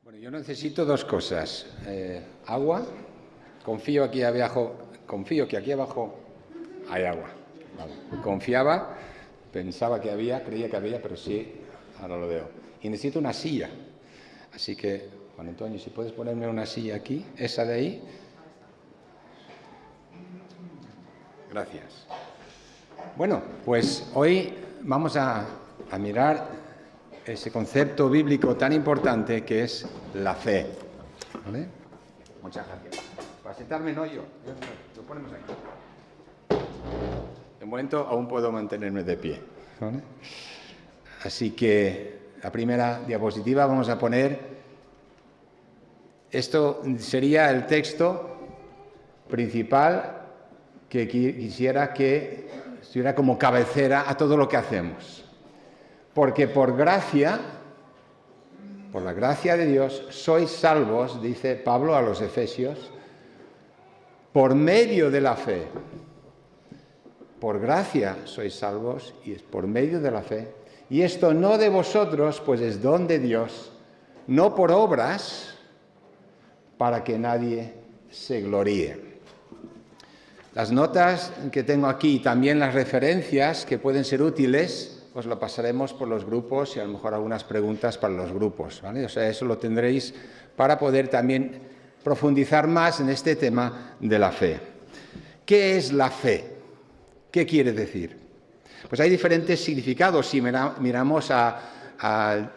Bueno, yo necesito dos cosas. Agua. Confío que aquí abajo hay agua. Vale. Confiaba, pensaba que había, creía que había, pero sí, ahora lo veo. Y necesito una silla. Así que, Juan Antonio, si puedes ponerme una silla aquí, esa de ahí. Gracias. Bueno, pues hoy vamos a mirar ese concepto bíblico tan importante que es la fe. ¿Vale? Muchas gracias. Para sentarme no yo, lo ponemos aquí. De momento aún puedo mantenerme de pie. ¿Vale? Así que la primera diapositiva vamos a poner, esto sería el texto principal que quisiera que estuviera como cabecera a todo lo que hacemos. Porque por la gracia de Dios, sois salvos, dice Pablo a los Efesios, por medio de la fe. Por gracia sois salvos y es por medio de la fe. Y esto no de vosotros, pues es don de Dios, no por obras, para que nadie se gloríe. Las notas que tengo aquí y también las referencias que pueden ser útiles, pues lo pasaremos por los grupos y a lo mejor algunas preguntas para los grupos, ¿vale? O sea, eso lo tendréis para poder también profundizar más en este tema de la fe. ¿Qué es la fe? ¿Qué quiere decir? Pues hay diferentes significados si miramos al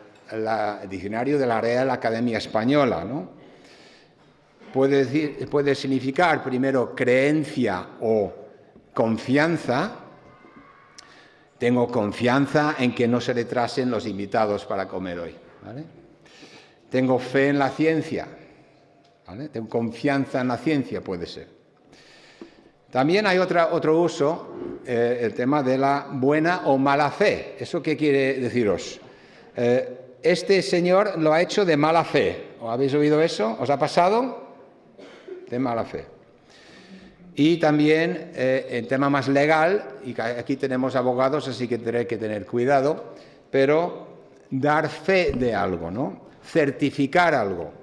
diccionario de la Real Academia Española, ¿no? Puede significar primero creencia o confianza. Tengo confianza en que no se retrasen los invitados para comer hoy, ¿vale? Tengo fe en la ciencia, ¿vale? Tengo confianza en la ciencia, puede ser. También hay otro uso, el tema de la buena o mala fe. ¿Eso qué quiere deciros? Este señor lo ha hecho de mala fe. ¿O habéis oído eso? ¿Os ha pasado? De mala fe. Y también el tema más legal, y aquí tenemos abogados, así que tendré que tener cuidado, pero dar fe de algo, ¿no? Certificar algo.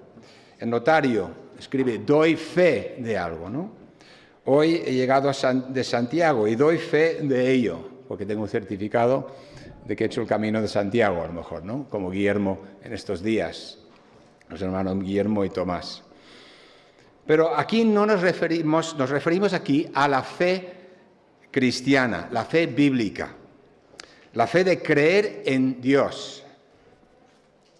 El notario escribe, doy fe de algo, ¿no? Hoy he llegado de Santiago y doy fe de ello, porque tengo un certificado de que he hecho el camino de Santiago, a lo mejor, ¿no? Como Guillermo en estos días, los hermanos Guillermo y Tomás. Pero aquí no nos referimos aquí a la fe cristiana, la fe bíblica, la fe de creer en Dios.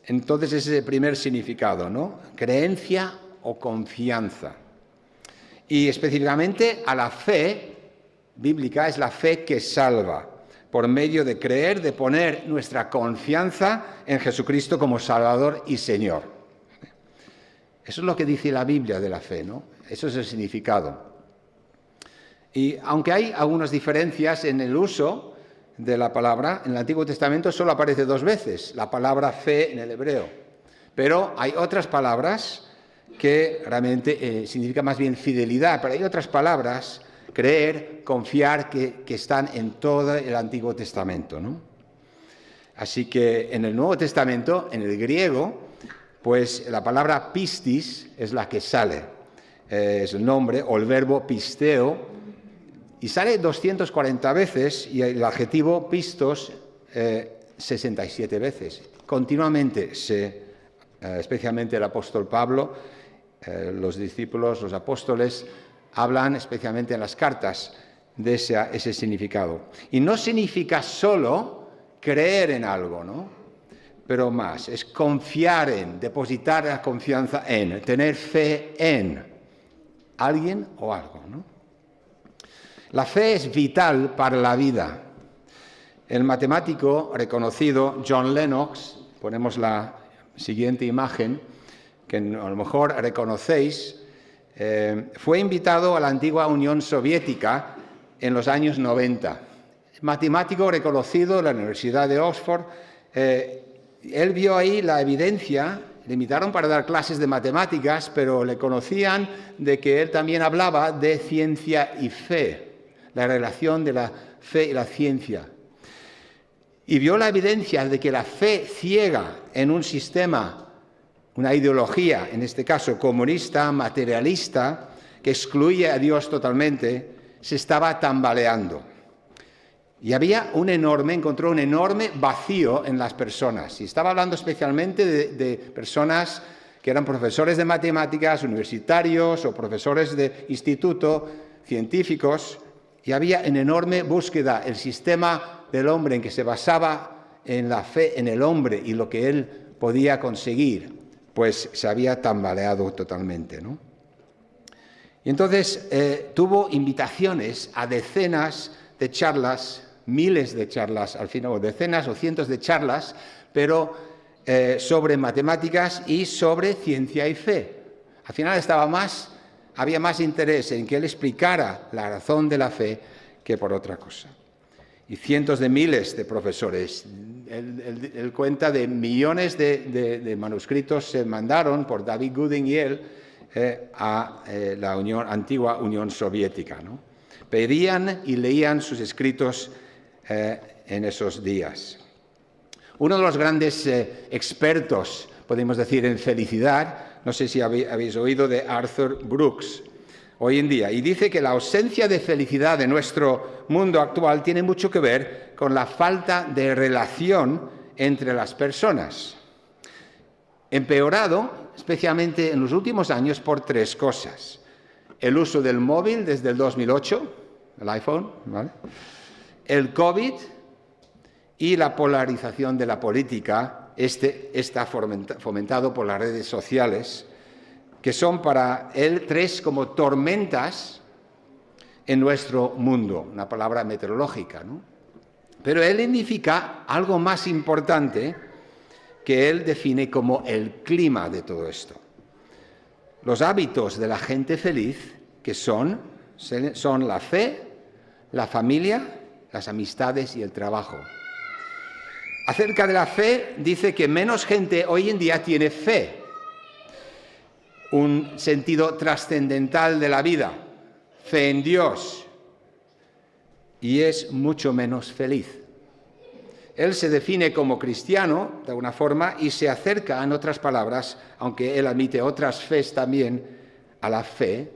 Entonces ese es el primer significado, ¿no? Creencia o confianza. Y específicamente a la fe bíblica es la fe que salva, por medio de creer, de poner nuestra confianza en Jesucristo como Salvador y Señor. Eso es lo que dice la Biblia de la fe, ¿no? Eso es el significado. Y aunque hay algunas diferencias en el uso de la palabra, en el Antiguo Testamento solo aparece 2 veces la palabra fe en el hebreo. Pero hay otras palabras que realmente significan más bien fidelidad, pero hay otras palabras, creer, confiar, que están en todo el Antiguo Testamento, ¿no? Así que en el Nuevo Testamento, en el griego, pues la palabra pistis es la que sale, es el nombre, o el verbo pisteo, y sale 240 veces, y el adjetivo pistos 67 veces. Continuamente, especialmente el apóstol Pablo, los discípulos, los apóstoles, hablan especialmente en las cartas de ese significado. Y no significa solo creer en algo, ¿no? Pero más, es confiar en, depositar la confianza en, tener fe en alguien o algo, ¿no? La fe es vital para la vida. El matemático reconocido John Lennox, ponemos la siguiente imagen, que a lo mejor reconocéis, fue invitado a la antigua Unión Soviética en los años 90. Matemático reconocido en la Universidad de Oxford. Él vio ahí la evidencia, le invitaron para dar clases de matemáticas, pero le conocían de que él también hablaba de ciencia y fe, la relación de la fe y la ciencia. Y vio la evidencia de que la fe ciega en un sistema una ideología, en este caso comunista, materialista, que excluye a Dios totalmente, se estaba tambaleando. Y encontró un enorme vacío en las personas. Y estaba hablando especialmente de personas que eran profesores de matemáticas, universitarios o profesores de instituto, científicos, y había una enorme búsqueda. El sistema del hombre en que se basaba en la fe en el hombre y lo que él podía conseguir, pues se había tambaleado totalmente, ¿no? Y entonces tuvo invitaciones a decenas de charlas, miles de charlas, al final, o decenas o cientos de charlas, pero sobre matemáticas y sobre ciencia y fe. Al final había más interés en que él explicara la razón de la fe que por otra cosa. Y cientos de miles de profesores. Él cuenta de millones de manuscritos se mandaron por David Gooding y él a la antigua Unión Soviética, ¿no? Pedían y leían sus escritos en esos días. Uno de los grandes expertos, podemos decir, en felicidad, no sé si habéis oído de Arthur Brooks hoy en día, y dice que la ausencia de felicidad de nuestro mundo actual tiene mucho que ver con la falta de relación entre las personas. Empeorado, especialmente en los últimos años, por tres cosas. El uso del móvil desde el 2008, el iPhone, ¿vale? El COVID y la polarización de la política. Está fomentado por las redes sociales, que son para él tres como tormentas en nuestro mundo, una palabra meteorológica, ¿no? Pero él indica algo más importante que él define como el clima de todo esto. Los hábitos de la gente feliz, que son la fe, la familia, las amistades y el trabajo. Acerca de la fe, dice que menos gente hoy en día tiene fe, un sentido trascendental de la vida, fe en Dios, y es mucho menos feliz. Él se define como cristiano, de alguna forma, y se acerca, en otras palabras, aunque él admite otras fes también, a la fe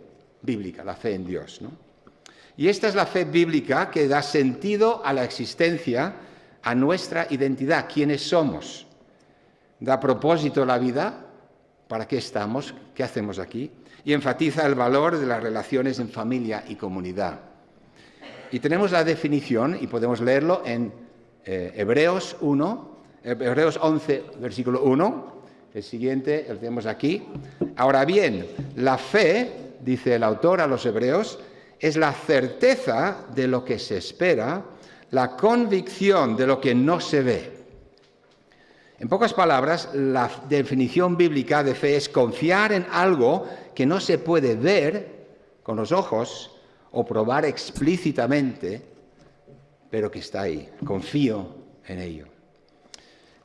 bíblica, la fe en Dios, ¿no? Y esta es la fe bíblica que da sentido a la existencia, a nuestra identidad, quiénes somos. Da propósito a la vida, para qué estamos, qué hacemos aquí, y enfatiza el valor de las relaciones en familia y comunidad. Y tenemos la definición, y podemos leerlo en Hebreos 11, versículo 1, el siguiente, lo tenemos aquí. Ahora bien, la fe, dice el autor a los Hebreos, es la certeza de lo que se espera, la convicción de lo que no se ve. En pocas palabras, la definición bíblica de fe es confiar en algo que no se puede ver con los ojos o probar explícitamente, pero que está ahí. Confío en ello.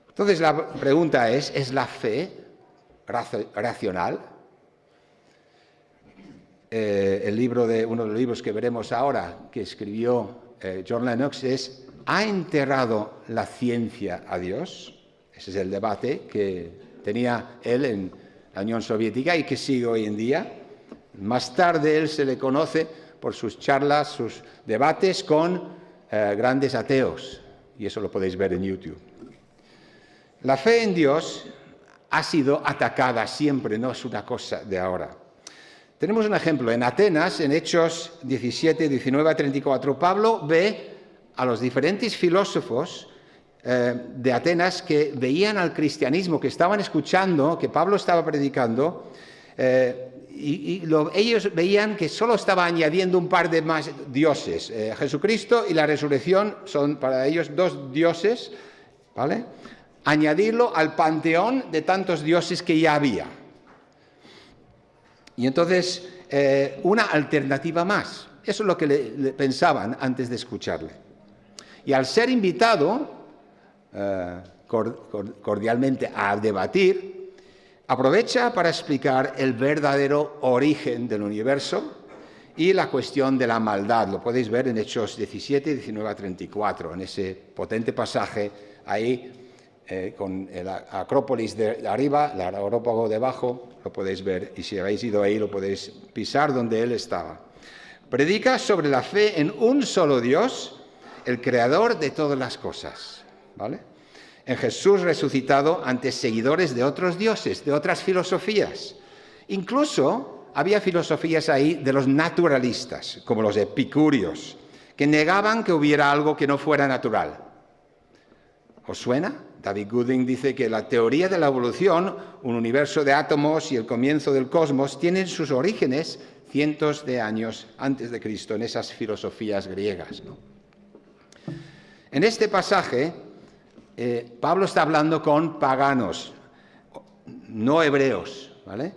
Entonces la pregunta ¿es la fe racional? Uno de los libros que veremos ahora, que escribió John Lennox, es ¿ha enterrado la ciencia a Dios? Ese es el debate que tenía él en la Unión Soviética y que sigue hoy en día. Más tarde él se le conoce por sus charlas, sus debates con grandes ateos, y eso lo podéis ver en YouTube. La fe en Dios ha sido atacada siempre, no es una cosa de ahora. Tenemos un ejemplo en Atenas, en Hechos 17, 19 a 34. Pablo ve a los diferentes filósofos de Atenas que veían al cristianismo, que estaban escuchando, que Pablo estaba predicando, ellos veían que solo estaba añadiendo un par de más dioses. Jesucristo y la resurrección son para ellos dos dioses, ¿vale? Añadirlo al panteón de tantos dioses que ya había. Y entonces, una alternativa más. Eso es lo que le pensaban antes de escucharle. Y al ser invitado cordialmente a debatir, aprovecha para explicar el verdadero origen del universo y la cuestión de la maldad. Lo podéis ver en Hechos 17, 19 a 34, en ese potente pasaje ahí con la Acrópolis de arriba, el Areópago debajo, lo podéis ver, y si habéis ido ahí lo podéis pisar donde él estaba. Predica sobre la fe en un solo Dios, el creador de todas las cosas, ¿vale? En Jesús resucitado ante seguidores de otros dioses, de otras filosofías. Incluso había filosofías ahí de los naturalistas, como los epicúreos, que negaban que hubiera algo que no fuera natural. ¿Os suena? David Gooding dice que la teoría de la evolución, un universo de átomos y el comienzo del cosmos, tienen sus orígenes cientos de años antes de Cristo en esas filosofías griegas, ¿no? En este pasaje, Pablo está hablando con paganos, no hebreos, ¿vale?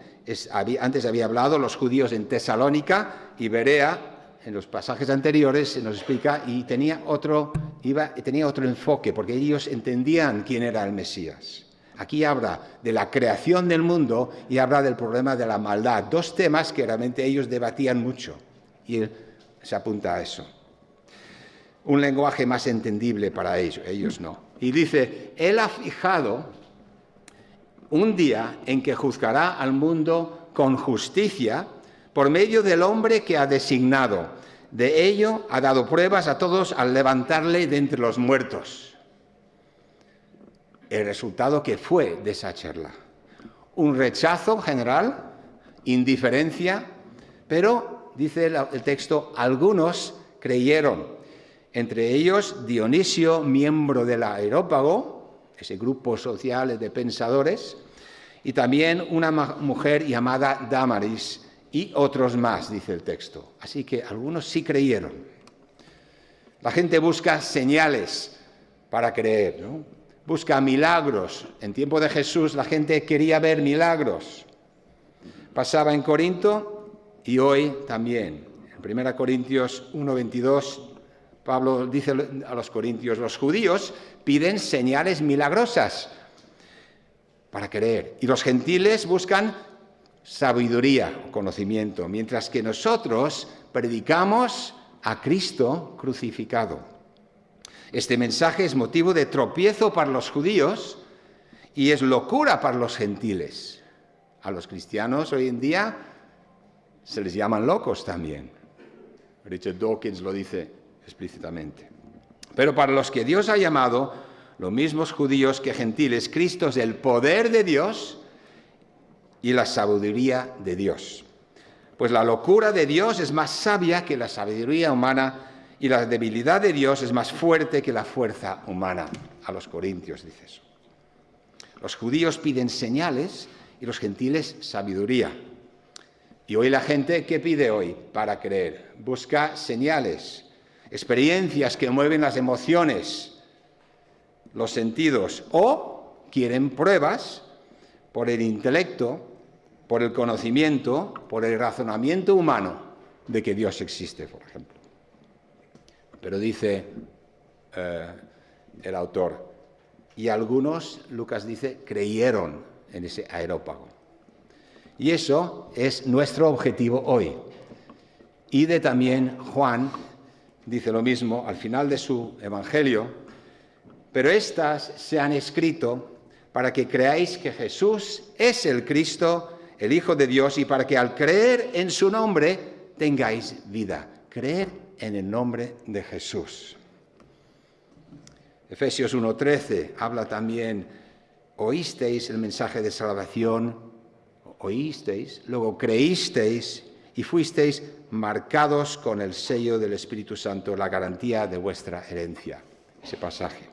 Antes había hablado los judíos en Tesalónica y Berea. En los pasajes anteriores se nos explica y tenía otro enfoque, porque ellos entendían quién era el Mesías. Aquí habla de la creación del mundo y habla del problema de la maldad, dos temas que realmente ellos debatían mucho, y él se apunta a eso. Un lenguaje más entendible para ellos no. Y dice, él ha fijado un día en que juzgará al mundo con justicia por medio del hombre que ha designado. De ello ha dado pruebas a todos al levantarle de entre los muertos. El resultado que fue de esa charla. Un rechazo general, indiferencia, pero, dice el texto, algunos creyeron. Entre ellos Dionisio, miembro del Areópago, ese grupo social de pensadores, y también una mujer llamada Dámaris, y otros más, dice el texto. Así que algunos sí creyeron. La gente busca señales para creer, ¿no? Busca milagros. En tiempo de Jesús la gente quería ver milagros. Pasaba en Corinto y hoy también. En 1 Corintios 1:22, Pablo dice a los corintios, los judíos piden señales milagrosas para creer. Y los gentiles buscan sabiduría, conocimiento, mientras que nosotros predicamos a Cristo crucificado. Este mensaje es motivo de tropiezo para los judíos y es locura para los gentiles. A los cristianos hoy en día se les llaman locos también. Richard Dawkins lo dice explícitamente. Pero para los que Dios ha llamado, los mismos judíos que gentiles, Cristo es el poder de Dios y la sabiduría de Dios. Pues la locura de Dios es más sabia que la sabiduría humana y la debilidad de Dios es más fuerte que la fuerza humana. A los corintios dice eso. Los judíos piden señales y los gentiles sabiduría. Y hoy la gente, ¿qué pide hoy para creer? Busca señales, experiencias que mueven las emociones, los sentidos, o quieren pruebas por el intelecto, por el conocimiento, por el razonamiento humano de que Dios existe, por ejemplo. Pero dice el autor, y algunos, Lucas dice, creyeron en ese Areópago. Y eso es nuestro objetivo hoy. Y de también Juan dice lo mismo al final de su evangelio, pero estas se han escrito para que creáis que Jesús es el Cristo, el Hijo de Dios, y para que al creer en su nombre tengáis vida. Creer en el nombre de Jesús. Efesios 1:13 habla también, oísteis el mensaje de salvación, oísteis, luego creísteis y fuisteis marcados con el sello del Espíritu Santo, la garantía de vuestra herencia. Ese pasaje.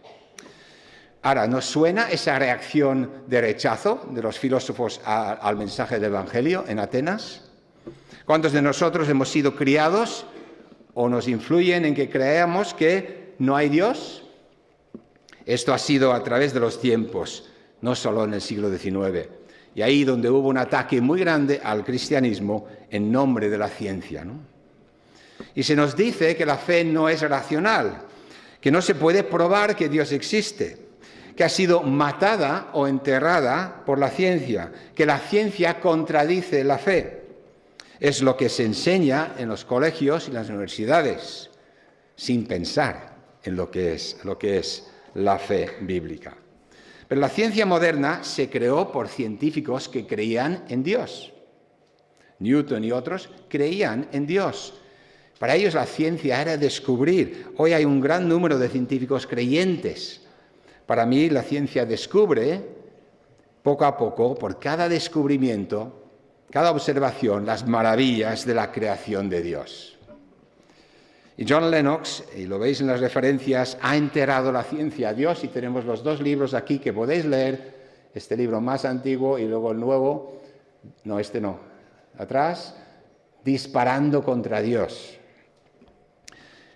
Ahora, ¿nos suena esa reacción de rechazo de los filósofos al mensaje del Evangelio en Atenas? ¿Cuántos de nosotros hemos sido criados o nos influyen en que creamos que no hay Dios? Esto ha sido a través de los tiempos, no solo en el siglo XIX. Y ahí donde hubo un ataque muy grande al cristianismo en nombre de la ciencia, ¿no? Y se nos dice que la fe no es racional, que no se puede probar que Dios existe, que ha sido matada o enterrada por la ciencia, que la ciencia contradice la fe. Es lo que se enseña en los colegios y las universidades, sin pensar en lo que es la fe bíblica. Pero la ciencia moderna se creó por científicos que creían en Dios. Newton y otros creían en Dios. Para ellos la ciencia era descubrir. Hoy hay un gran número de científicos creyentes. Para mí la ciencia descubre, poco a poco, por cada descubrimiento, cada observación, las maravillas de la creación de Dios. Y John Lennox, y lo veis en las referencias, ha enterrado la ciencia a Dios, y tenemos los dos libros aquí que podéis leer, este libro más antiguo y luego el nuevo, no, este no, atrás, Disparando contra Dios.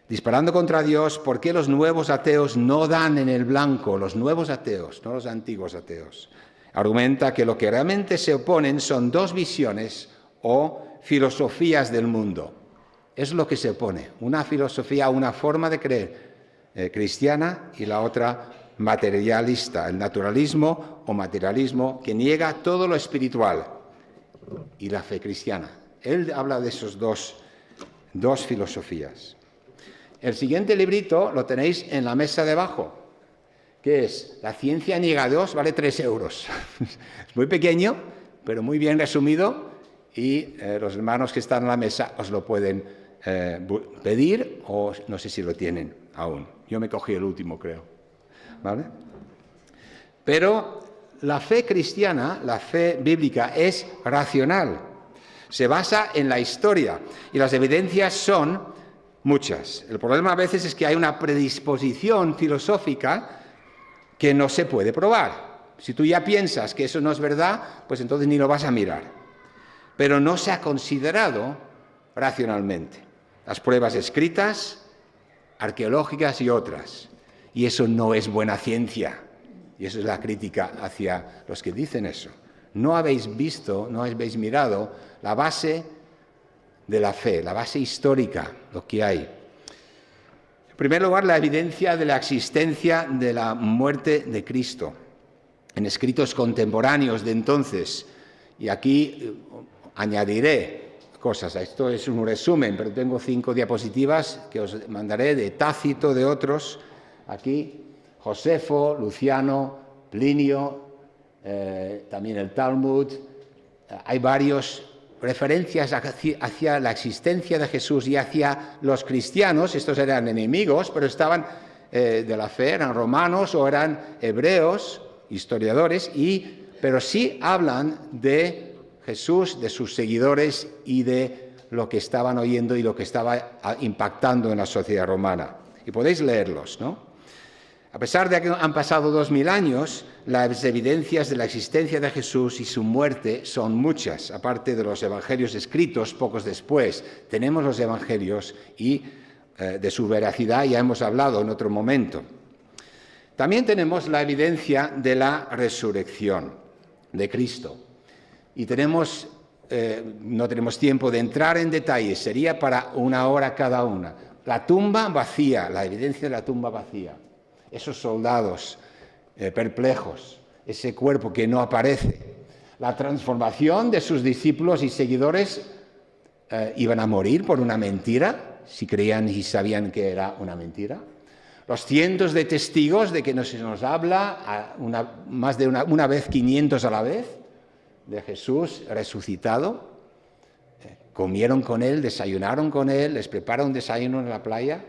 Disparando contra Dios, ¿por qué los nuevos ateos no dan en el blanco? Los nuevos ateos, no los antiguos ateos. Argumenta que lo que realmente se oponen son dos visiones o filosofías del mundo. Es lo que se opone, una filosofía, una forma de creer cristiana y la otra materialista, el naturalismo o materialismo que niega todo lo espiritual y la fe cristiana. Él habla de esos dos filosofías. El siguiente librito lo tenéis en la mesa debajo, que es La ciencia niega a Dios, vale 3 euros. Es muy pequeño, pero muy bien resumido, y los hermanos que están en la mesa os lo pueden pedir, o no sé si lo tienen aún. Yo me cogí el último, creo. ¿Vale? Pero la fe cristiana, la fe bíblica, es racional. Se basa en la historia y las evidencias son muchas. El problema a veces es que hay una predisposición filosófica que no se puede probar. Si tú ya piensas que eso no es verdad, pues entonces ni lo vas a mirar. Pero no se ha considerado racionalmente las pruebas escritas, arqueológicas y otras. Y eso no es buena ciencia. Y eso es la crítica hacia los que dicen eso. No habéis visto, no habéis mirado la base de la fe, la base histórica, lo que hay. En primer lugar, la evidencia de la existencia de la muerte de Cristo en escritos contemporáneos de entonces. Y aquí añadiré cosas. Esto es un resumen, pero tengo 5 diapositivas que os mandaré de Tácito, de otros. Aquí, Josefo, Luciano, Plinio, también el Talmud. Hay varias referencias hacia la existencia de Jesús y hacia los cristianos. Estos eran enemigos, pero estaban de la fe, eran romanos o eran hebreos, historiadores, pero sí hablan de Jesús, de sus seguidores y de lo que estaban oyendo y lo que estaba impactando en la sociedad romana. Y podéis leerlos, ¿no? A pesar de que han pasado 2000 años, las evidencias de la existencia de Jesús y su muerte son muchas. Aparte de los evangelios escritos pocos después, tenemos los evangelios y de su veracidad ya hemos hablado en otro momento. También tenemos la evidencia de la resurrección de Cristo. Y no tenemos tiempo de entrar en detalles, sería para 1 hora cada una. La tumba vacía, la evidencia de la tumba vacía. Esos soldados perplejos, ese cuerpo que no aparece. La transformación de sus discípulos y seguidores iban a morir por una mentira, si creían y sabían que era una mentira. Los cientos de testigos de que se nos habla, más de una vez, 500 a la vez, de Jesús resucitado, comieron con él, desayunaron con él, les prepararon un desayuno en la playa.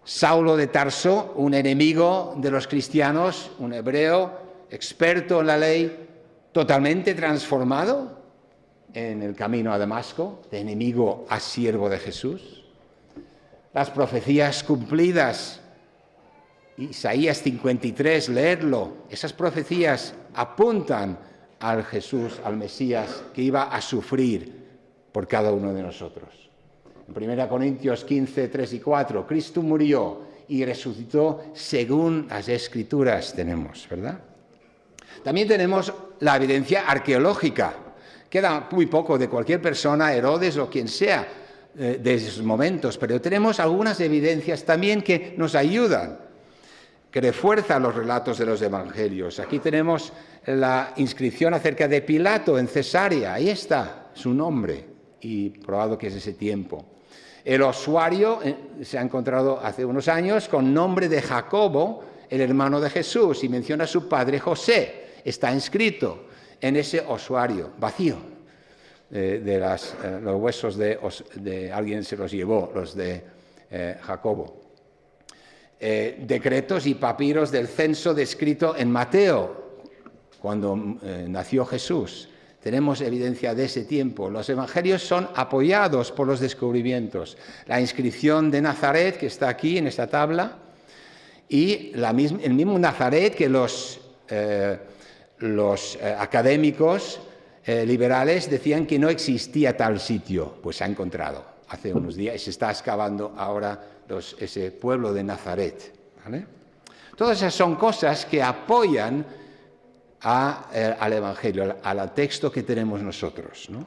Saulo de Tarso, un enemigo de los cristianos, un hebreo, experto en la ley, totalmente transformado en el camino a Damasco, de enemigo a siervo de Jesús. Las profecías cumplidas, Isaías 53, leerlo, esas profecías apuntan al Jesús, al Mesías, que iba a sufrir por cada uno de nosotros. En 1 Corintios 15, 3 y 4, Cristo murió y resucitó según las Escrituras tenemos, ¿verdad? También tenemos la evidencia arqueológica. Queda muy poco de cualquier persona, Herodes o quien sea, de esos momentos, pero tenemos algunas evidencias también que nos ayudan, que refuerzan los relatos de los evangelios. Aquí tenemos la inscripción acerca de Pilato en Cesarea, ahí está su nombre, y probado que es ese tiempo. El osuario se ha encontrado hace unos años con nombre de Jacobo el hermano de Jesús, y menciona a su padre José. Está inscrito en ese ossuario vacío. Los huesos de alguien se los llevó, los de Jacobo. Decretos y papiros del censo descrito en Mateo, cuando nació Jesús. Tenemos evidencia de ese tiempo. Los evangelios son apoyados por los descubrimientos. La inscripción de Nazaret, que está aquí en esta tabla, y el mismo Nazaret que los académicos liberales decían que no existía tal sitio. Pues se ha encontrado hace unos días y se está excavando ahora ese pueblo de Nazaret, ¿vale? Todas esas son cosas que apoyan al Evangelio, al texto que tenemos nosotros, ¿no?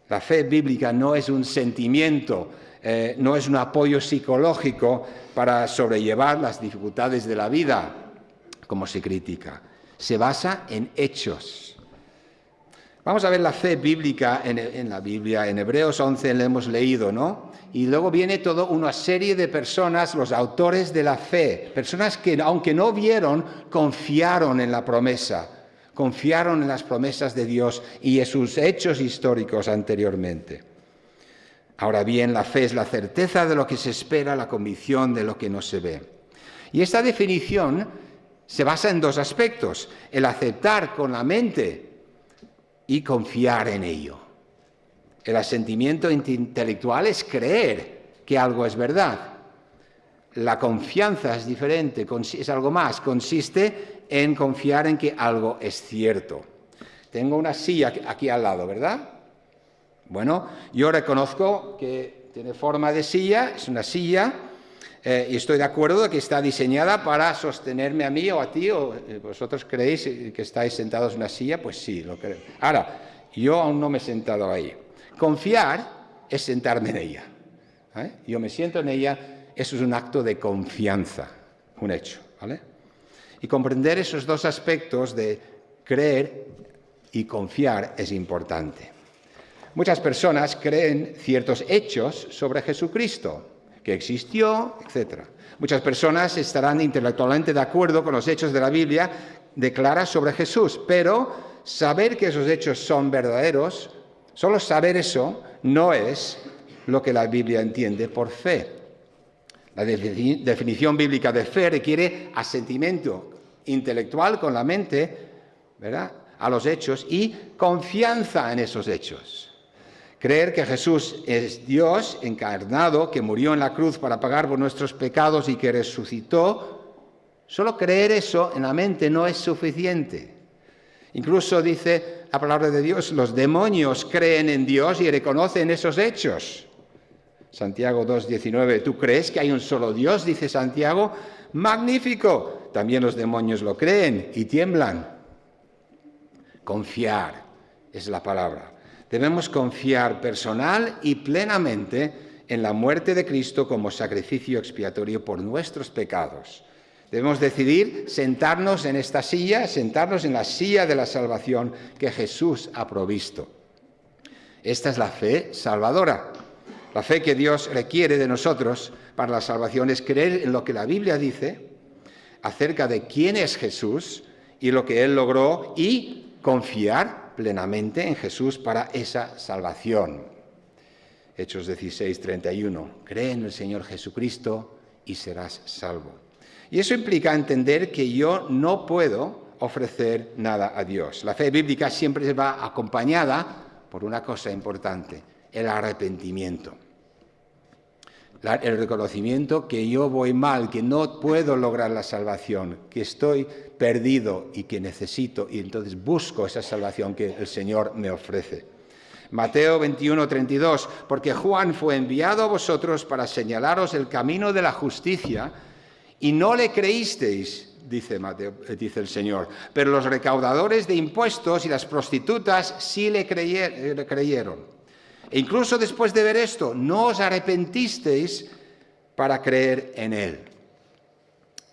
La fe bíblica no es un sentimiento, no es un apoyo psicológico para sobrellevar las dificultades de la vida, como se critica. Se basa en hechos. Vamos a ver la fe bíblica en la Biblia. En Hebreos 11 le hemos leído, ¿no? Y luego viene toda una serie de personas, los autores de la fe, personas que, aunque no vieron, confiaron en la promesa, confiaron en las promesas de Dios y en sus hechos históricos anteriormente. Ahora bien, la fe es la certeza de lo que se espera, la convicción de lo que no se ve. Y esta definición se basa en dos aspectos: el aceptar con la mente y confiar en ello. El asentimiento intelectual es creer que algo es verdad. La confianza es diferente, es algo más, consiste en confiar en que algo es cierto. Tengo una silla aquí al lado, ¿verdad? Bueno, yo reconozco que tiene forma de silla, es una silla, y estoy de acuerdo de que está diseñada para sostenerme a mí o a ti, o vosotros creéis que estáis sentados en una silla, pues sí, lo creo. Ahora, yo aún no me he sentado ahí. Confiar es sentarme en ella. Yo me siento en ella, eso es un acto de confianza, un hecho, ¿vale? Y comprender esos dos aspectos de creer y confiar es importante. Muchas personas creen ciertos hechos sobre Jesucristo, que existió, etc. Muchas personas estarán intelectualmente de acuerdo con los hechos de la Biblia declara sobre Jesús, pero saber que esos hechos son verdaderos, solo saber eso no es lo que la Biblia entiende por fe. La definición bíblica de fe requiere asentimiento intelectual con la mente, ¿verdad?, a los hechos y confianza en esos hechos. Creer que Jesús es Dios encarnado, que murió en la cruz para pagar por nuestros pecados y que resucitó, solo creer eso en la mente no es suficiente. Incluso dice la palabra de Dios, los demonios creen en Dios y reconocen esos hechos. Santiago 2:19, ¿tú crees que hay un solo Dios?, dice Santiago. ¡Magnífico! También los demonios lo creen y tiemblan. Confiar es la palabra. Debemos confiar personal y plenamente en la muerte de Cristo como sacrificio expiatorio por nuestros pecados. Debemos decidir sentarnos en esta silla, sentarnos en la silla de la salvación que Jesús ha provisto. Esta es la fe salvadora. La fe que Dios requiere de nosotros para la salvación es creer en lo que la Biblia dice acerca de quién es Jesús y lo que Él logró y confiar plenamente en Jesús para esa salvación. Hechos 16:31. Cree en el Señor Jesucristo y serás salvo. Y eso implica entender que yo no puedo ofrecer nada a Dios. La fe bíblica siempre va acompañada por una cosa importante, el arrepentimiento. El reconocimiento que yo voy mal, que no puedo lograr la salvación, que estoy perdido y que necesito, y entonces busco esa salvación que el Señor me ofrece. Mateo 21:32, porque Juan fue enviado a vosotros para señalaros el camino de la justicia y no le creísteis, dice el Señor, pero los recaudadores de impuestos y las prostitutas sí le creyeron. E incluso después de ver esto, no os arrepentisteis para creer en Él.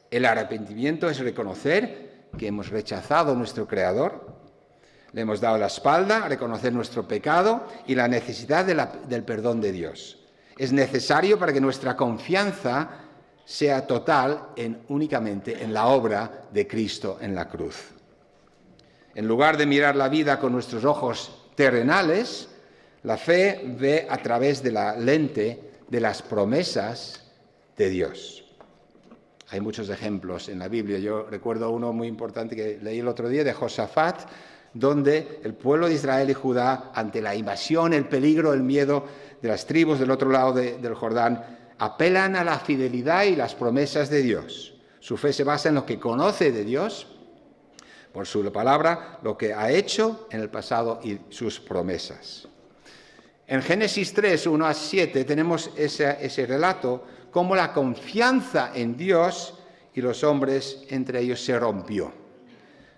El arrepentimiento es reconocer que hemos rechazado a nuestro Creador, le hemos dado la espalda, reconocer nuestro pecado y la necesidad del perdón de Dios. Es necesario para que nuestra confianza sea total únicamente en la obra de Cristo en la cruz. En lugar de mirar la vida con nuestros ojos terrenales, la fe ve a través de la lente de las promesas de Dios. Hay muchos ejemplos en la Biblia. Yo recuerdo uno muy importante que leí el otro día de Josafat, donde el pueblo de Israel y Judá, ante la invasión, el peligro, el miedo de las tribus del otro lado del Jordán, apelan a la fidelidad y las promesas de Dios. Su fe se basa en lo que conoce de Dios, por su palabra, lo que ha hecho en el pasado y sus promesas. En Génesis 3, 1 a 7, tenemos ese relato, cómo la confianza en Dios y los hombres entre ellos se rompió.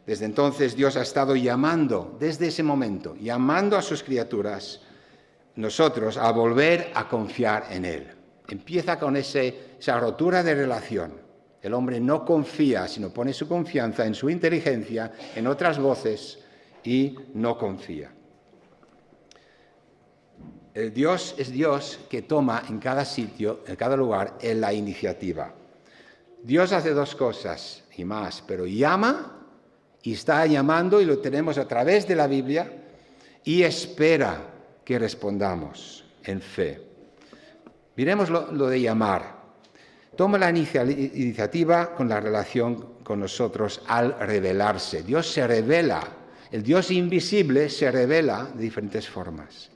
Desde entonces Dios ha estado llamando, desde ese momento, llamando a sus criaturas, nosotros, a volver a confiar en Él. Empieza con esa rotura de relación. El hombre no confía, sino pone su confianza en su inteligencia, en otras voces, y no confía. El Dios es Dios que toma en cada sitio, en cada lugar, la iniciativa. Dios hace dos cosas y más, pero llama y está llamando, y lo tenemos a través de la Biblia, y espera que respondamos en fe. Miremos lo de llamar. Toma la iniciativa con la relación con nosotros al revelarse. Dios se revela, el Dios invisible se revela de diferentes formas.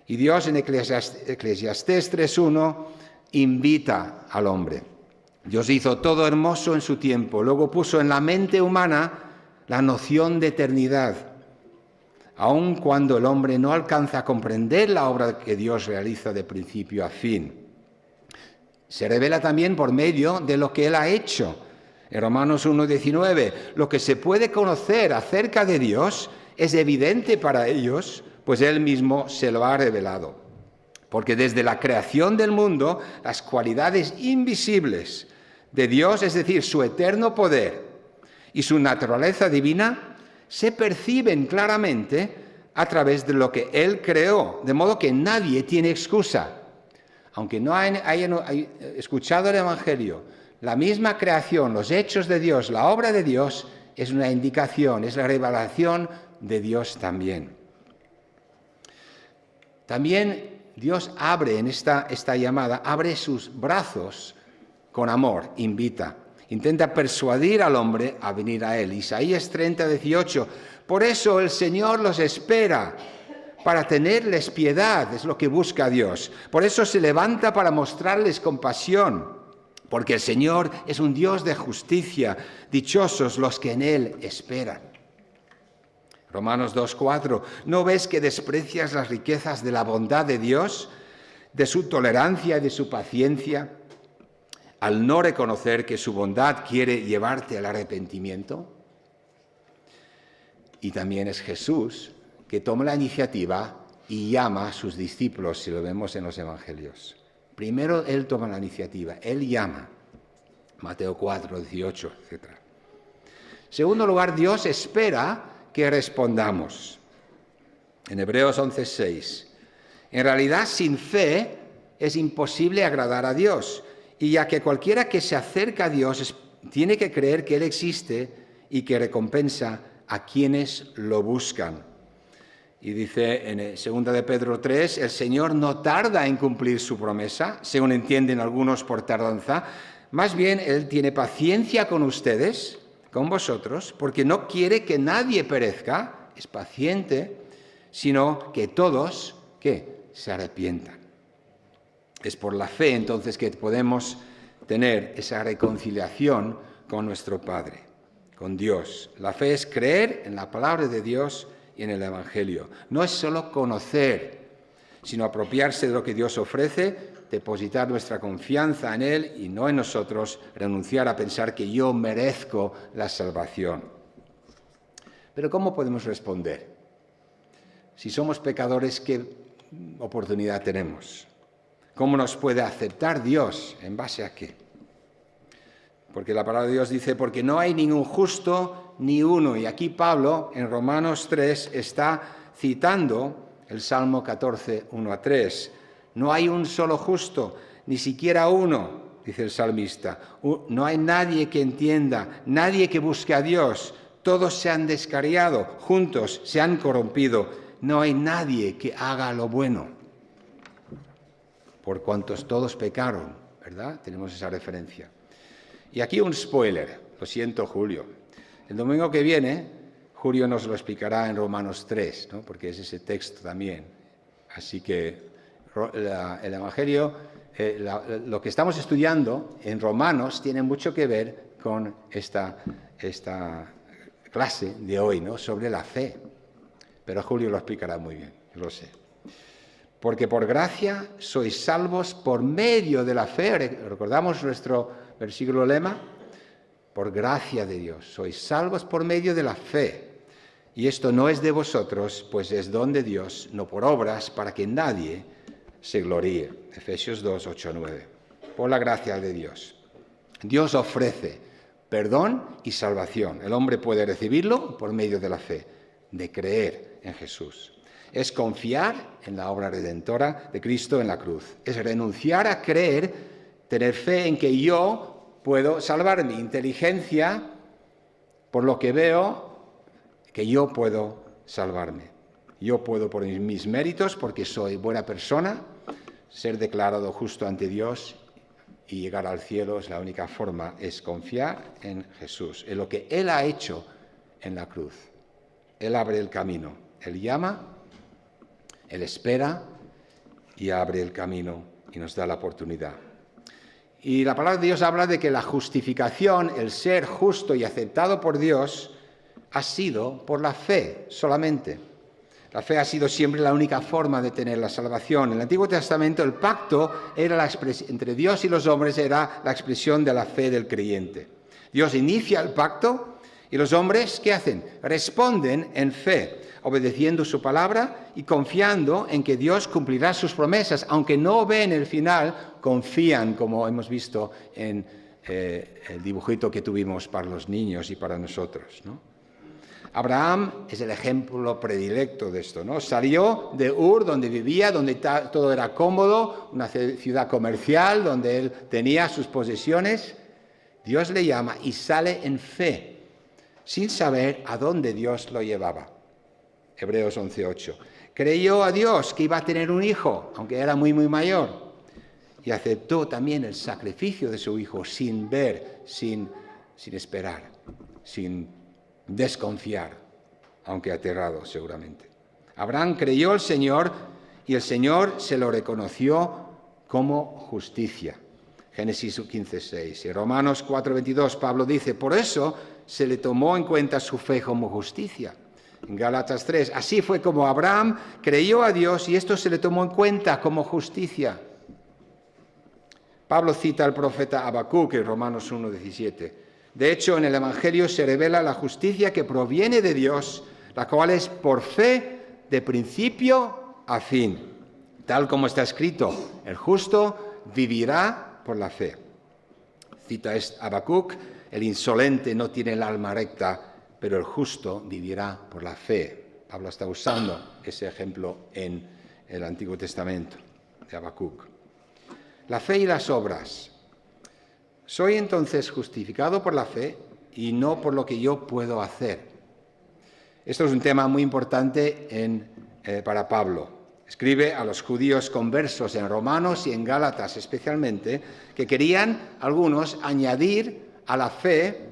Y Dios en Eclesiastés 3.1 invita al hombre. Dios hizo todo hermoso en su tiempo, luego puso en la mente humana la noción de eternidad. Aun cuando el hombre no alcanza a comprender la obra que Dios realiza de principio a fin. Se revela también por medio de lo que Él ha hecho. En Romanos 1.19, lo que se puede conocer acerca de Dios es evidente para ellos, pues Él mismo se lo ha revelado. Porque desde la creación del mundo, las cualidades invisibles de Dios, es decir, su eterno poder y su naturaleza divina, se perciben claramente a través de lo que Él creó, de modo que nadie tiene excusa. Aunque no hayan escuchado el Evangelio, la misma creación, los hechos de Dios, la obra de Dios, es una indicación, es la revelación de Dios también. También Dios abre en esta llamada, abre sus brazos con amor, invita. Intenta persuadir al hombre a venir a Él. Isaías 30:18. Por eso el Señor los espera, para tenerles piedad, es lo que busca Dios. Por eso se levanta para mostrarles compasión, porque el Señor es un Dios de justicia. Dichosos los que en Él esperan. Romanos 2:4. ¿No ves que desprecias las riquezas de la bondad de Dios, de su tolerancia y de su paciencia, al no reconocer que su bondad quiere llevarte al arrepentimiento? Y también es Jesús que toma la iniciativa y llama a sus discípulos, si lo vemos en los Evangelios. Primero Él toma la iniciativa, Él llama. Mateo 4:18, etc. En segundo lugar, Dios espera que respondamos. En Hebreos 11:6. En realidad, sin fe es imposible agradar a Dios, y ya que cualquiera que se acerca a Dios tiene que creer que Él existe y que recompensa a quienes lo buscan. Y dice en 2 de Pedro 3, el Señor no tarda en cumplir su promesa, según entienden algunos por tardanza, más bien Él tiene paciencia con ustedes, con vosotros, porque no quiere que nadie perezca, es paciente, sino que todos, ¿qué?, se arrepientan. Es por la fe, entonces, que podemos tener esa reconciliación con nuestro Padre, con Dios. La fe es creer en la palabra de Dios y en el Evangelio. No es solo conocer, sino apropiarse de lo que Dios ofrece, depositar nuestra confianza en Él y no en nosotros, renunciar a pensar que yo merezco la salvación. Pero ¿cómo podemos responder? Si somos pecadores, ¿qué oportunidad tenemos? ¿Cómo nos puede aceptar Dios? ¿En base a qué? Porque la palabra de Dios dice, porque no hay ningún justo ni uno. Y aquí Pablo, en Romanos 3, está citando el Salmo 14, 1 a 3. No hay un solo justo, ni siquiera uno. dice el salmista. No hay nadie que entienda, nadie que busque a Dios. Todos se han descarriado, juntos se han corrompido. No hay nadie que haga lo bueno. Por cuantos todos pecaron, ¿verdad? Tenemos esa referencia. Y aquí un spoiler, lo siento, Julio. El domingo que viene, Julio nos lo explicará en Romanos 3, ¿no? Porque es ese texto también. Así que el Evangelio, lo que estamos estudiando en Romanos tiene mucho que ver con esta clase de hoy, ¿no? Sobre la fe. Pero Julio lo explicará muy bien, lo sé. Porque por gracia sois salvos por medio de la fe. ¿Recordamos nuestro versículo lema? Por gracia de Dios sois salvos por medio de la fe. Y esto no es de vosotros, pues es don de Dios, no por obras, para que nadie se gloríe. Efesios 2, 8, 9. Por la gracia de Dios. Dios ofrece perdón y salvación. El hombre puede recibirlo por medio de la fe, de creer en Jesús. Es confiar en la obra redentora de Cristo en la cruz. Es renunciar a creer, tener fe en que yo puedo salvar mi inteligencia por lo que veo, que yo puedo salvarme. Yo puedo por mis méritos, porque soy buena persona, ser declarado justo ante Dios y llegar al cielo. Es la única forma, es confiar en Jesús, en lo que Él ha hecho en la cruz. Él abre el camino, Él llama, Él espera y abre el camino y nos da la oportunidad. Y la palabra de Dios habla de que la justificación, el ser justo y aceptado por Dios, ha sido por la fe solamente. La fe ha sido siempre la única forma de tener la salvación. En el Antiguo Testamento el pacto era entre Dios y los hombres era la expresión de la fe del creyente. Dios inicia el pacto y los hombres, ¿qué hacen? Responden en fe, obedeciendo su palabra y confiando en que Dios cumplirá sus promesas. Aunque no ven el final, confían, como hemos visto en el dibujito que tuvimos para los niños y para nosotros, ¿no? Abraham es el ejemplo predilecto de esto, ¿no? Salió de Ur, donde vivía, donde todo era cómodo, una ciudad comercial, donde él tenía sus posesiones. Dios le llama y sale en fe, sin saber a dónde Dios lo llevaba. Hebreos 11:8. Creyó a Dios que iba a tener un hijo, aunque era muy, muy mayor, y aceptó también el sacrificio de su hijo sin ver, sin esperar, sin desconfiar, aunque aterrado seguramente. Abraham creyó al Señor y el Señor se lo reconoció como justicia. Génesis 15:6. Y Romanos 4:22, Pablo dice, por eso se le tomó en cuenta su fe como justicia. En Gálatas 3, así fue como Abraham creyó a Dios y esto se le tomó en cuenta como justicia. Pablo cita al profeta Habacuc en Romanos 1:17. De hecho, en el Evangelio se revela la justicia que proviene de Dios, la cual es por fe de principio a fin. Tal como está escrito, el justo vivirá por la fe. Cita Habacuc, el insolente no tiene el alma recta, pero el justo vivirá por la fe. Pablo está usando ese ejemplo en el Antiguo Testamento de Habacuc. La fe y las obras. Soy entonces justificado por la fe y no por lo que yo puedo hacer. Esto es un tema muy importante para Pablo. Escribe a los judíos conversos en Romanos y en Gálatas especialmente, que querían algunos añadir a la fe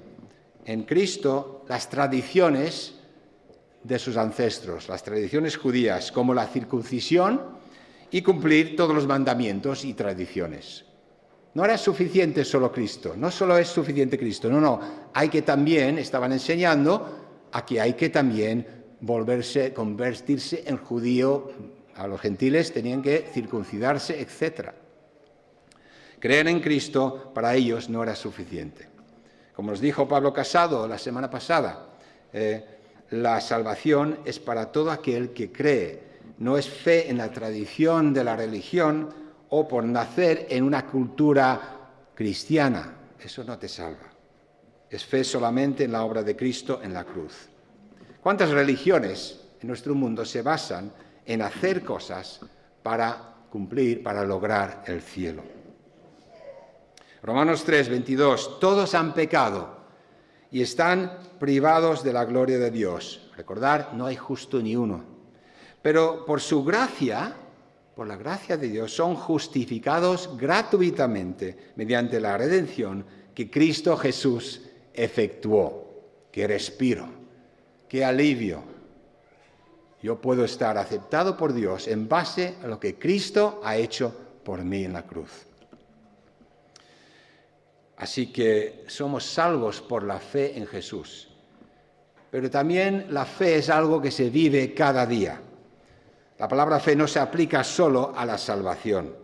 en Cristo las tradiciones de sus ancestros, las tradiciones judías, como la circuncisión y cumplir todos los mandamientos y tradiciones. No era suficiente solo Cristo, no solo es suficiente Cristo, no, hay que también, estaban enseñando a que hay que también convertirse en judío, a los gentiles tenían que circuncidarse, etc. Creer en Cristo para ellos no era suficiente. Como nos dijo Pablo Casado la semana pasada, la salvación es para todo aquel que cree, no es fe en la tradición de la religión o por nacer en una cultura cristiana. Eso no te salva. Es fe solamente en la obra de Cristo en la cruz. ¿Cuántas religiones en nuestro mundo se basan en hacer cosas para cumplir, para lograr el cielo? Romanos 3, 22, todos han pecado y están privados de la gloria de Dios. Recordar, no hay justo ni uno. Pero por su gracia, por la gracia de Dios, son justificados gratuitamente mediante la redención que Cristo Jesús efectuó. ¡Qué respiro! ¡Qué alivio! Yo puedo estar aceptado por Dios en base a lo que Cristo ha hecho por mí en la cruz. Así que somos salvos por la fe en Jesús. Pero también la fe es algo que se vive cada día. La palabra fe no se aplica solo a la salvación.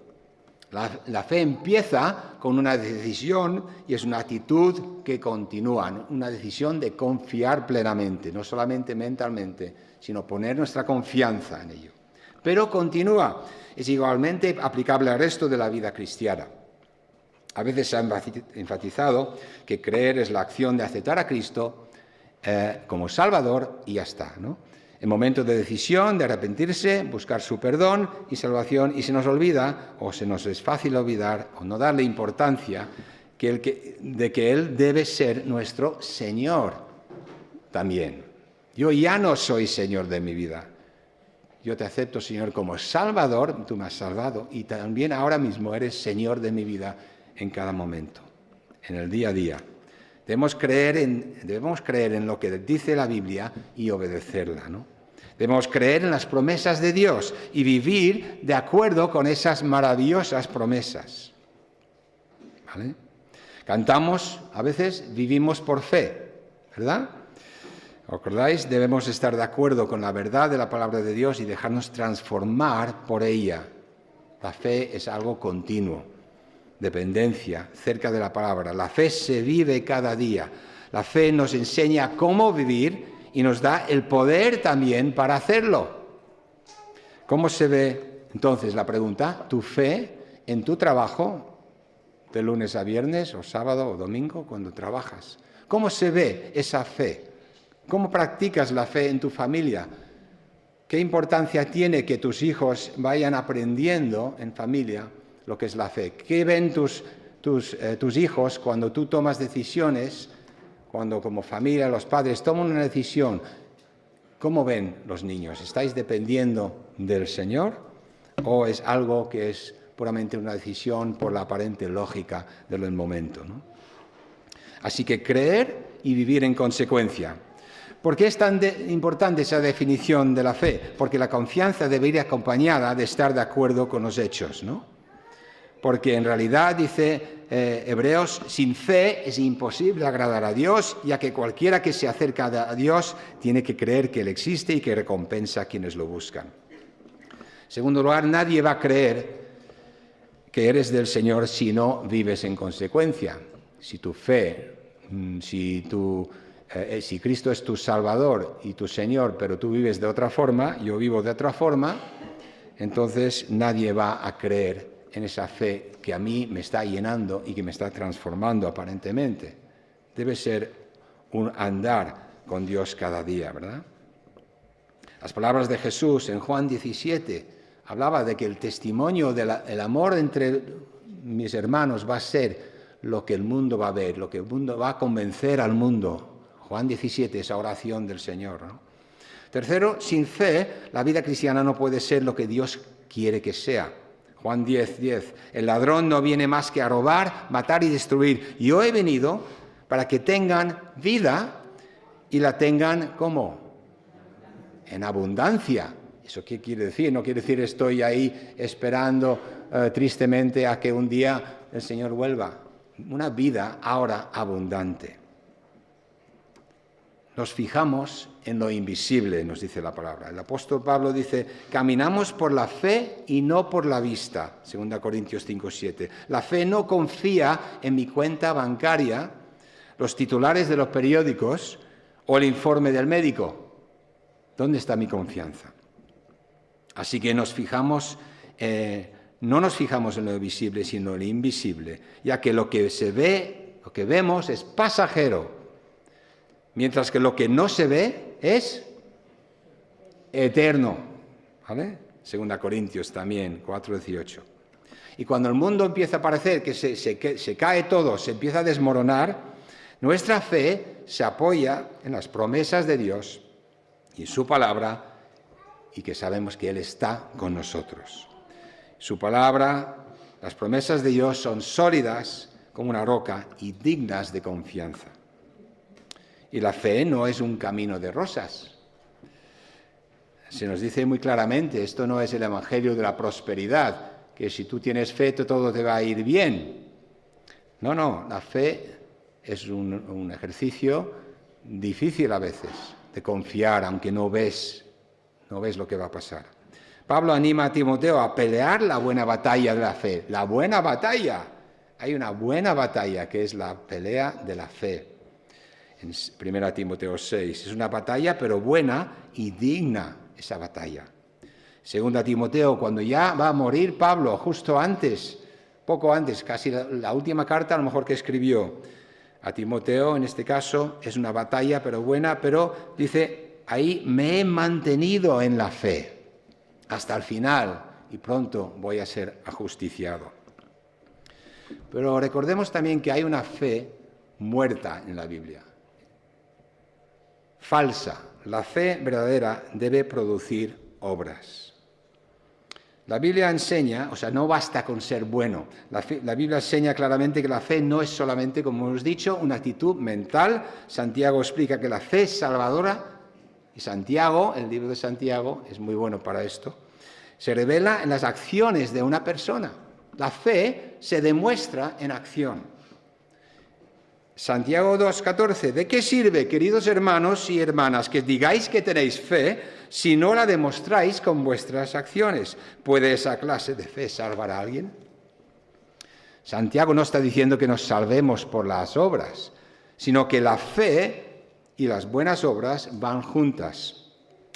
La fe empieza con una decisión y es una actitud que continúa, una decisión de confiar plenamente, no solamente mentalmente, sino poner nuestra confianza en ello. Pero continúa, es igualmente aplicable al resto de la vida cristiana. A veces se ha enfatizado que creer es la acción de aceptar a Cristo como Salvador y ya está, ¿no? En momentos de decisión, de arrepentirse, buscar su perdón y salvación, y se nos olvida, o se nos es fácil olvidar, o no darle importancia, de que Él debe ser nuestro Señor también. Yo ya no soy Señor de mi vida. Yo te acepto, Señor, como Salvador, tú me has salvado, y también ahora mismo eres Señor de mi vida en cada momento, en el día a día. Debemos creer en lo que dice la Biblia y obedecerla, ¿no? Debemos creer en las promesas de Dios y vivir de acuerdo con esas maravillosas promesas. ¿Vale? Cantamos, a veces vivimos por fe, ¿verdad? ¿Os acordáis? Debemos estar de acuerdo con la verdad de la palabra de Dios y dejarnos transformar por ella. La fe es algo continuo, dependencia cerca de la palabra. La fe se vive cada día. La fe nos enseña cómo vivir y nos da el poder también para hacerlo. ¿Cómo se ve entonces la pregunta? ¿Tu fe en tu trabajo de lunes a viernes o sábado o domingo cuando trabajas? ¿Cómo se ve esa fe? ¿Cómo practicas la fe en tu familia? ¿Qué importancia tiene que tus hijos vayan aprendiendo en familia lo que es la fe? ¿Qué ven tus hijos cuando tú tomas decisiones? Cuando como familia los padres toman una decisión, ¿cómo ven los niños? ¿Estáis dependiendo del Señor o es algo que es puramente una decisión por la aparente lógica del momento, ¿no? Así que creer y vivir en consecuencia. ¿Por qué es tan importante esa definición de la fe? Porque la confianza debe ir acompañada de estar de acuerdo con los hechos, ¿no? Porque en realidad, dice Hebreos, sin fe es imposible agradar a Dios, ya que cualquiera que se acerca a Dios tiene que creer que Él existe y que recompensa a quienes lo buscan. En segundo lugar, nadie va a creer que eres del Señor si no vives en consecuencia. Si tu fe, si Cristo es tu Salvador y tu Señor, pero tú vives de otra forma, yo vivo de otra forma, entonces nadie va a creer en esa fe que a mí me está llenando y que me está transformando aparentemente. Debe ser un andar con Dios cada día, ¿verdad? Las palabras de Jesús en Juan 17 hablaba de que el testimonio del amor entre mis hermanos va a ser lo que el mundo va a ver, lo que el mundo va a convencer al mundo. Juan 17, esa oración del Señor, ¿no? Tercero, sin fe, la vida cristiana no puede ser lo que Dios quiere que sea. Juan 10, 10. El ladrón no viene más que a robar, matar y destruir. Yo he venido para que tengan vida y la tengan, ¿cómo? En abundancia. ¿Eso qué quiere decir? No quiere decir estoy ahí esperando tristemente a que un día el Señor vuelva. Una vida ahora abundante. Nos fijamos en lo invisible, nos dice la palabra. El apóstol Pablo dice, caminamos por la fe y no por la vista, 2 Corintios 5, 7. La fe no confía en mi cuenta bancaria, los titulares de los periódicos o el informe del médico. ¿Dónde está mi confianza? Así que no nos fijamos en lo visible, sino en lo invisible, ya que lo que se ve, lo que vemos es pasajero. Mientras que lo que no se ve es eterno. ¿Vale? 2 Corintios también, 4:18. Y cuando el mundo empieza a parecer que se cae todo, se empieza a desmoronar, nuestra fe se apoya en las promesas de Dios y en su palabra, y que sabemos que Él está con nosotros. Su palabra, las promesas de Dios son sólidas como una roca y dignas de confianza. Y la fe no es un camino de rosas. Se nos dice muy claramente, esto no es el evangelio de la prosperidad, que si tú tienes fe todo te va a ir bien. No, la fe es un ejercicio difícil a veces de confiar, aunque no ves lo que va a pasar. Pablo anima a Timoteo a pelear la buena batalla de la fe. La buena batalla. Hay una buena batalla que es la pelea de la fe. En 1 Timoteo 6. Es una batalla pero buena y digna esa batalla. 2 Timoteo, cuando ya va a morir Pablo, justo antes, poco antes, casi la última carta a lo mejor que escribió a Timoteo, en este caso, es una batalla pero buena, pero dice, ahí me he mantenido en la fe hasta el final y pronto voy a ser ajusticiado. Pero recordemos también que hay una fe muerta en la Biblia. Falsa. La fe verdadera debe producir obras. La Biblia enseña, o sea, no basta con ser bueno. La Biblia enseña claramente que la fe no es solamente, como hemos dicho, una actitud mental. Santiago explica que la fe es salvadora. Y Santiago, el libro de Santiago, es muy bueno para esto. Se revela en las acciones de una persona. La fe se demuestra en acción. Santiago 2,14. ¿De qué sirve, queridos hermanos y hermanas, que digáis que tenéis fe si no la demostráis con vuestras acciones? ¿Puede esa clase de fe salvar a alguien? Santiago no está diciendo que nos salvemos por las obras, sino que la fe y las buenas obras van juntas.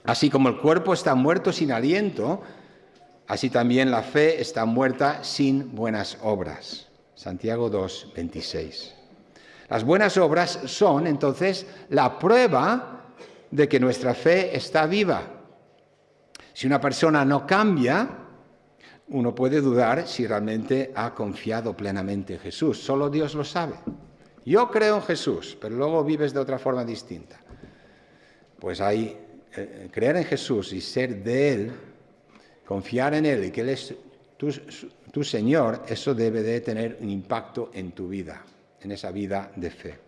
Así como el cuerpo está muerto sin aliento, así también la fe está muerta sin buenas obras. Santiago 2,26. Las buenas obras son, entonces, la prueba de que nuestra fe está viva. Si una persona no cambia, uno puede dudar si realmente ha confiado plenamente en Jesús. Solo Dios lo sabe. Yo creo en Jesús, pero luego vives de otra forma distinta. Pues hay creer en Jesús y ser de Él, confiar en Él y que Él es tu Señor, eso debe de tener un impacto en tu vida, en esa vida de fe.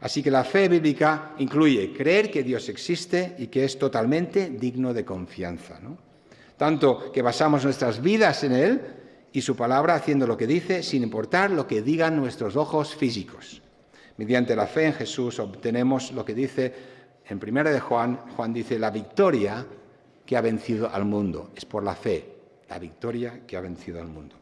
Así que la fe bíblica incluye creer que Dios existe y que es totalmente digno de confianza, ¿no? Tanto que basamos nuestras vidas en Él y su palabra haciendo lo que dice, sin importar lo que digan nuestros ojos físicos. Mediante la fe en Jesús obtenemos lo que dice en 1 de Juan. Juan dice, la victoria que ha vencido al mundo. Es por la fe, la victoria que ha vencido al mundo.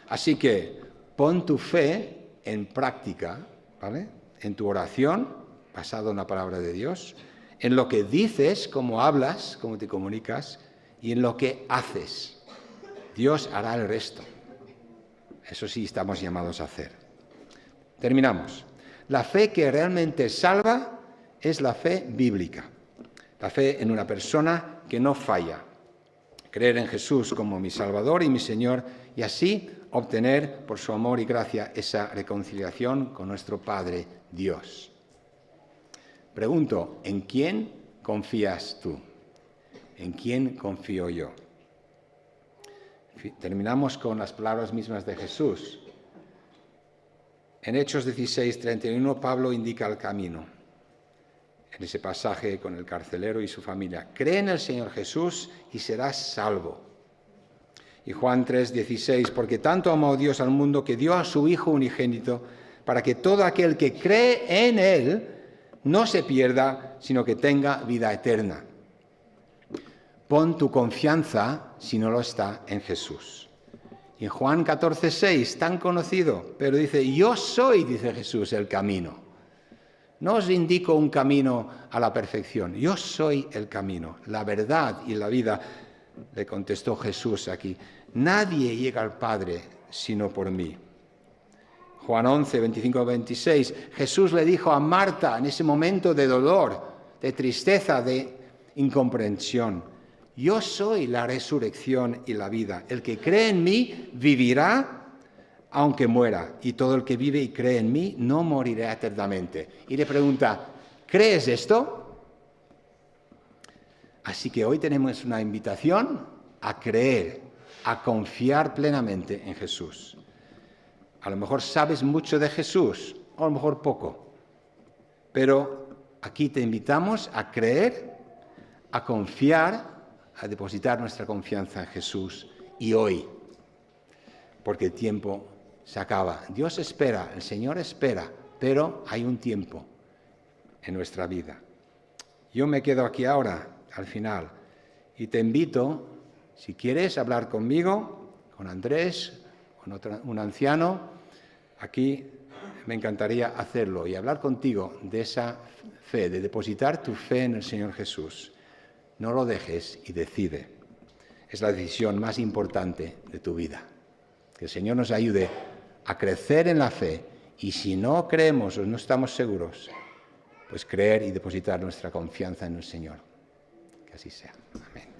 Así que pon tu fe en práctica, ¿vale? En tu oración, basado en la palabra de Dios, en lo que dices, cómo hablas, cómo te comunicas, y en lo que haces. Dios hará el resto. Eso sí estamos llamados a hacer. Terminamos. La fe que realmente salva es la fe bíblica. La fe en una persona que no falla. Creer en Jesús como mi Salvador y mi Señor, y así obtener por su amor y gracia esa reconciliación con nuestro Padre Dios. Pregunto, ¿en quién confías tú? ¿En quién confío yo? Terminamos con las palabras mismas de Jesús. En Hechos 16:31, Pablo indica el camino. En ese pasaje con el carcelero y su familia. Cree en el Señor Jesús y serás salvo. Y Juan 3:16, porque tanto amó Dios al mundo que dio a su Hijo unigénito, para que todo aquel que cree en Él no se pierda, sino que tenga vida eterna. Pon tu confianza, si no lo está, en Jesús. Y en Juan 14:6, tan conocido, pero dice, yo soy, dice Jesús, el camino. No os indico un camino a la perfección, yo soy el camino, la verdad y la vida. Le contestó Jesús aquí, nadie llega al Padre sino por mí. Juan 11:25-26, Jesús le dijo a Marta en ese momento de dolor, de tristeza, de incomprensión, Yo soy la resurrección y la vida. El que cree en mí vivirá aunque muera. Y todo el que vive y cree en mí no morirá eternamente. Y le pregunta, ¿crees esto? Así que hoy tenemos una invitación a creer, a confiar plenamente en Jesús. A lo mejor sabes mucho de Jesús, o a lo mejor poco. Pero aquí te invitamos a creer, a confiar, a depositar nuestra confianza en Jesús. Y hoy, porque el tiempo se acaba. Dios espera, el Señor espera, pero hay un tiempo en nuestra vida. Yo me quedo aquí ahora, al final, y te invito, si quieres hablar conmigo, con Andrés, con un anciano, aquí me encantaría hacerlo y hablar contigo de esa fe, de depositar tu fe en el Señor Jesús. No lo dejes y decide. Es la decisión más importante de tu vida. Que el Señor nos ayude a crecer en la fe y si no creemos o no estamos seguros, pues creer y depositar nuestra confianza en el Señor. Que así sea. Amén.